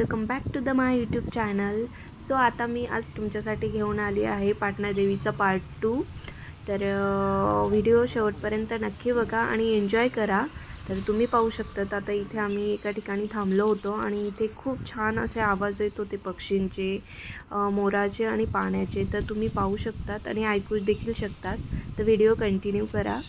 Welcome back to the my YouTube channel. So आता मी आज तुमच्यासाठी घेऊन आली आहे पाटना देवीचा पार्ट 2. तर व्हिडिओ शेवटपर्यंत नक्की बघा आणि एन्जॉय करा. तर तुम्ही पाहू शकता आता इथे आम्ही एका ठिकाणी थांबलो होतो आणि इथे खूप छान असे आवाज येत होते पक्षींचे, मोराचे आणि पाण्याचे. तर तुम्ही पाहू शकतात आणि ऐकू देखील शकतात. तर व्हिडिओ कंटिन्यू करा.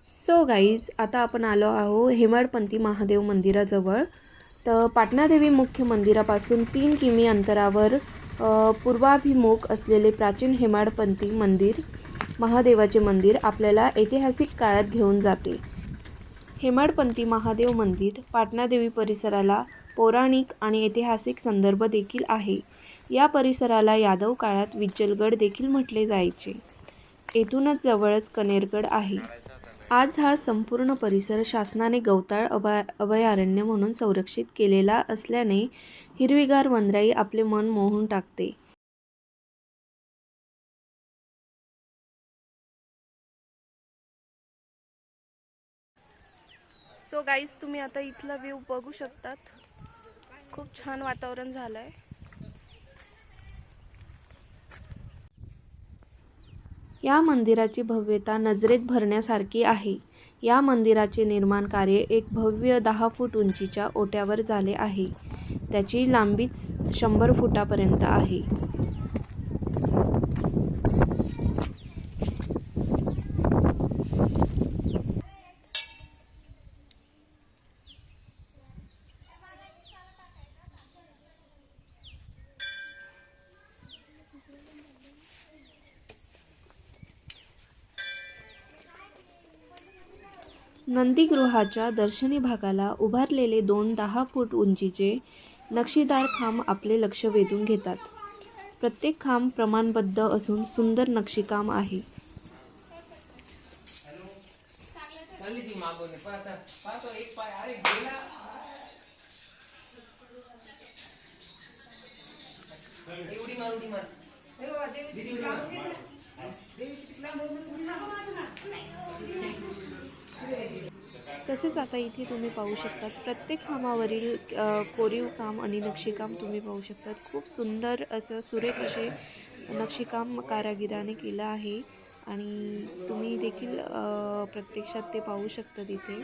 सो गाईज, आता आपण आलो आहोत हेmadpanthi महादेव मंदिराजवळ. तर पाटना देवी मुख्य मंदिरापासून 3 किमी अंतरावर पूर्वाभिमुख असलेले प्राचीन हेmadpanthi मंदिर, महादेवाचे मंदिर आपल्याला ऐतिहासिक काळात घेऊन जाते. हेmadpanthi महादेव मंदिर पाटना देवी परिसराला पौराणिक आणि ऐतिहासिक संदर्भ देखील आहे. या परिसराला यादव काळात विज्जलगड देखील म्हटले जायचे. येथूनच जवळच कनेरगड आहे. आज हा संपूर्ण परिसर शासनाने गवताळ अभयारण्य म्हणून संरक्षित केलेला असल्याने हिरवीगार वनराई आपले मन मोहून टाकते. सो गाईज, तुम्ही आता इथला व्ह्यू बघू शकतात. खूप छान वातावरण झालंय. या मंदिराची भव्यता नजरेत भरण्यासारखी आहे. या मंदिराचे निर्माण कार्य एक भव्य 10 फूट उंचीच्या ओट्यावर झाले आहे. त्याची लांबीच 100 फुटापर्यंत आहे. नंदीगृहाच्या दर्शनी भागाला उभारलेले 2 10 फूट उंचीचे नक्षीदार खांब आपले लक्ष वेधून घेतात. प्रत्येक खांब प्रमाणबद्ध असून सुंदर नक्षीकाम आहे. तसेच आता इथे तुम्ही पाहू शकतात प्रत्येक खांबावरील कोरीव काम आणि नक्षीकाम तुम्ही पाहू शकतात. खूप सुंदर असं सुरेख असे नक्षीकाम कारागिराने केलं आहे आणि तुम्ही देखील प्रत्यक्षात ते पाहू शकता तिथे.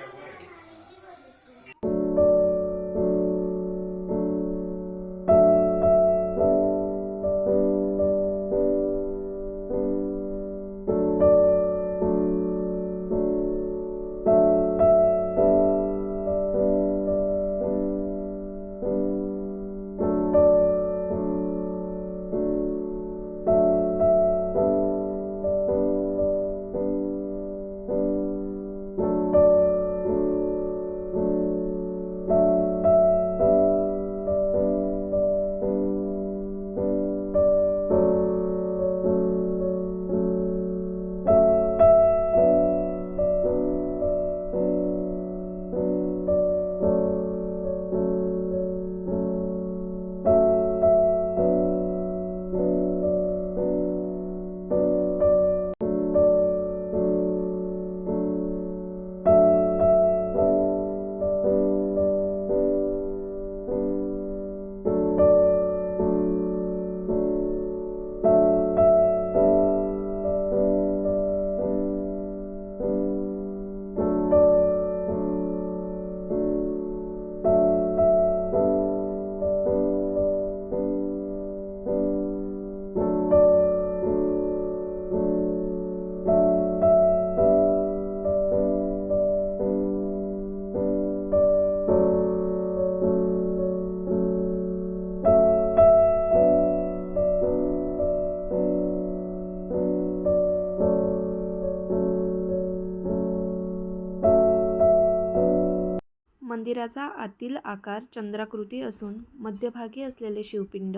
मंदिराचा आतील आकार चंद्राकृती असून मध्यभागी असलेले शिवपिंड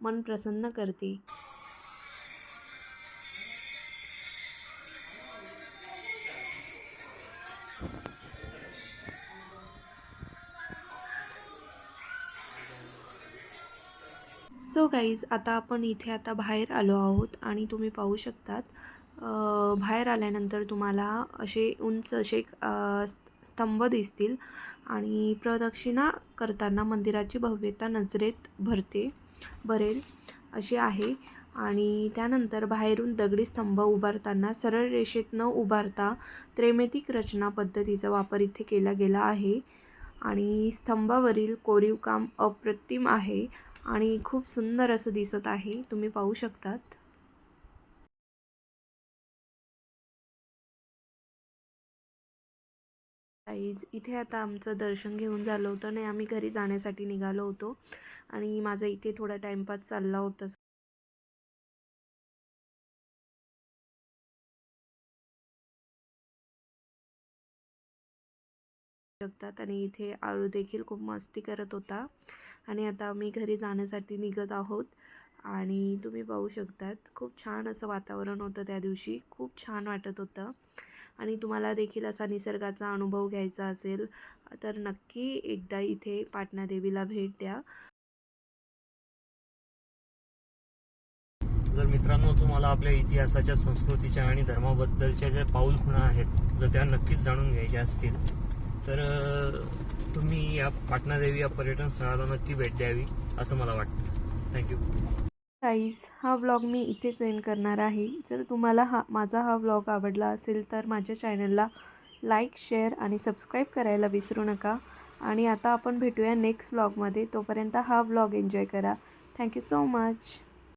मन प्रसन्न करते. सो गाईज, आता आपण इथे बाहेर आलो आहोत आणि तुम्ही पाहू शकतात बाहेर आल्यानंतर तुम्हाला असे उंच असे स्तंभ दिसतील आणि प्रदक्षिणा करताना मंदिराची भव्यता नजरेत भरेल अशी आहे. आणि त्यानंतर बाहेरून दगडी स्तंभ उभारताना सरळ रेषेत न उभारता त्रैमासिक रचना पद्धतीचा वापर इथे केला गेला आहे. आणि स्तंभावरील कोरीव काम अप्रतिम आहे आणि खूप सुंदर असं दिसत आहे, तुम्ही पाहू शकतात. गाईज, इथे आता आमचं दर्शन घेऊन झालं होतं आणि आम्ही घरी जाण्यासाठी निघालो होतो आणि माझा इथे थोडा टाइमपास चालला होता शकतात. आणि इथे आळू देखील खूप मस्ती करत होता आणि आता आम्ही घरी जाण्यासाठी निघत आहोत. आणि तुम्ही पाहू शकतात खूप छान असं वातावरण होतं त्या दिवशी, खूप छान वाटत होतं. आणि तुम्हाला देखील असा निसर्गाचा अनुभव घ्यायचा असेल तर नक्की एकदा इथे पाटणा देवीला भेट द्या. जर मित्रांनो तुम्हाला आपल्या इतिहासाच्या, संस्कृतीच्या आणि धर्माबद्दलच्या ज्या पाऊलखुणा आहेत जर त्या नक्कीच जाणून घ्यायच्या असतील तर तुम्ही या पाटणा देवी या पर्यटन स्थळाला नक्की भेट द्यावी असं मला वाटतं. थँक्यू. गाईज, हा व्लॉग मी इथेच एंड करणार आहे. जर तुम्हाला माझा हा व्लॉग आवडला असेल तर माझ्या चॅनलला लाईक, शेअर आणि सबस्क्राईब करायला विसरू नका. आणि आता आपण भेटूया नेक्स्ट व्लॉगमध्ये. तोपर्यंत हा व्लॉग एन्जॉय करा. Thank you so much.